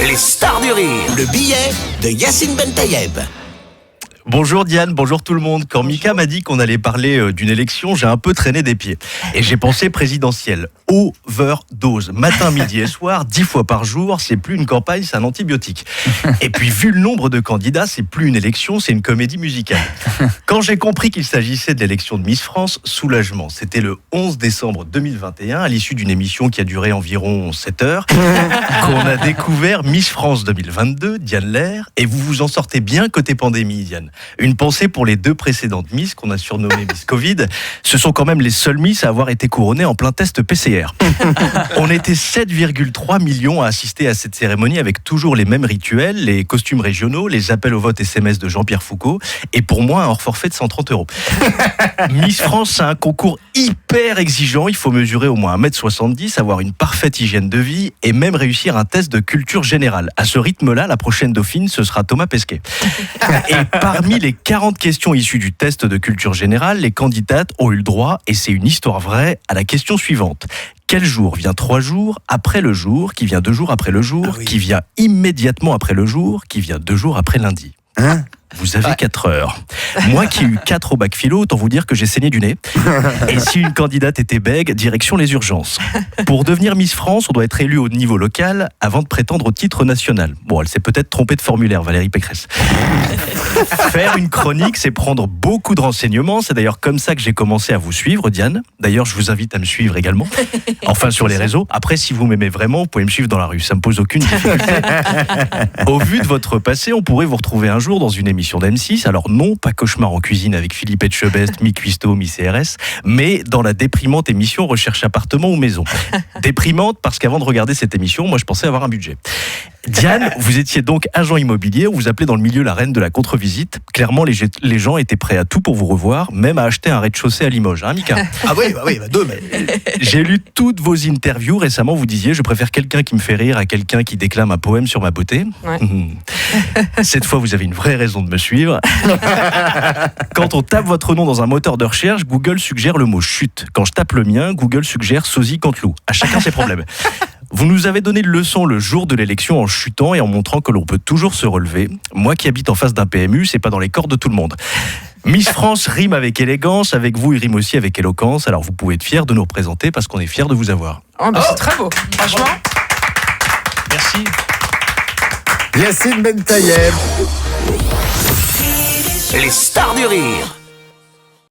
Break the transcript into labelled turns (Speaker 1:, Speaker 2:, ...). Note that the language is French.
Speaker 1: Les stars du rire, le billet de Yacine Ben Tayeb.
Speaker 2: Bonjour Diane, bonjour tout le monde. Quand Mika m'a dit qu'on allait parler d'une élection, j'ai un peu traîné des pieds. Et j'ai pensé présidentielle. Overdose. Matin, midi et soir, 10 fois par jour, c'est plus une campagne, c'est un antibiotique. Et puis vu le nombre de candidats, c'est plus une élection, c'est une comédie musicale. Quand j'ai compris qu'il s'agissait de l'élection de Miss France, soulagement. C'était le 11 décembre 2021, à l'issue d'une émission qui a duré environ 7 heures, qu'on a découvert Miss France 2022, Diane Lair, et vous vous en sortez bien côté pandémie, Diane. Une pensée pour les deux précédentes Miss qu'on a surnommées Miss Covid. Ce sont quand même les seules Miss à avoir été couronnées en plein test PCR. On était 7,3 millions à assister à cette cérémonie avec toujours les mêmes rituels, les costumes régionaux, les appels au vote SMS de Jean-Pierre Foucault et pour moi un hors forfait de 130 €. Miss France, c'est un concours hyper exigeant. Il faut mesurer au moins 1m70, avoir une parfaite hygiène de vie et même réussir un test de culture générale. À ce rythme-là, la prochaine dauphine, ce sera Thomas Pesquet. Et parmi les 40 questions issues du test de culture générale, les candidates ont eu le droit, et c'est une histoire vraie, à la question suivante. Quel jour vient 3 jours après le jour, qui vient 2 jours après le jour, qui vient immédiatement après le jour, qui vient 2 jours après lundi? Vous avez 4 heures. Moi qui ai eu 4 au bac philo, autant vous dire que j'ai saigné du nez. Et si une candidate était bègue, direction les urgences. Pour devenir Miss France, on doit être élu au niveau local avant de prétendre au titre national. Bon, elle s'est peut-être trompée de formulaire, Valérie Pécresse. Faire une chronique, c'est prendre beaucoup de renseignements. C'est d'ailleurs comme ça que j'ai commencé à vous suivre, Diane. D'ailleurs, je vous invite à me suivre également. Enfin, sur les réseaux. Après, si vous m'aimez vraiment, vous pouvez me suivre dans la rue. Ça me pose aucune difficulté. Au vu de votre passé, on pourrait vous retrouver un jour dans une émission d'M6. Alors non, pas Cauchemar en cuisine avec Philippe Etchebest, Mi Cuisto, Mi CRS, mais dans la déprimante émission Recherche appartement ou maison. Déprimante parce qu'avant de regarder cette émission, moi je pensais avoir un budget. Diane, vous étiez donc agent immobilier, on vous appelait dans le milieu la reine de la contre-visite. Clairement, les gens étaient prêts à tout pour vous revoir, même à acheter un rez-de-chaussée à Limoges, hein Mika?
Speaker 1: Ah oui, deux, mais...
Speaker 2: J'ai lu toutes vos interviews récemment, vous disiez, je préfère quelqu'un qui me fait rire à quelqu'un qui déclame un poème sur ma beauté. Ouais. Cette fois, vous avez une vraie raison de me suivre. Quand on tape votre nom dans un moteur de recherche, Google suggère le mot chute. Quand je tape le mien, Google suggère sosie Canteloup. À chacun ses problèmes. Vous nous avez donné une leçon le jour de l'élection en chutant et en montrant que l'on peut toujours se relever. Moi qui habite en face d'un PMU, c'est pas dans les cordes de tout le monde. Miss France rime avec élégance, avec vous il rime aussi avec éloquence, alors vous pouvez être fiers de nous représenter parce qu'on est fiers de vous avoir.
Speaker 3: C'est très beau, franchement.
Speaker 2: Merci.
Speaker 4: Yacine Ben Tayeb.
Speaker 1: Les stars du rire.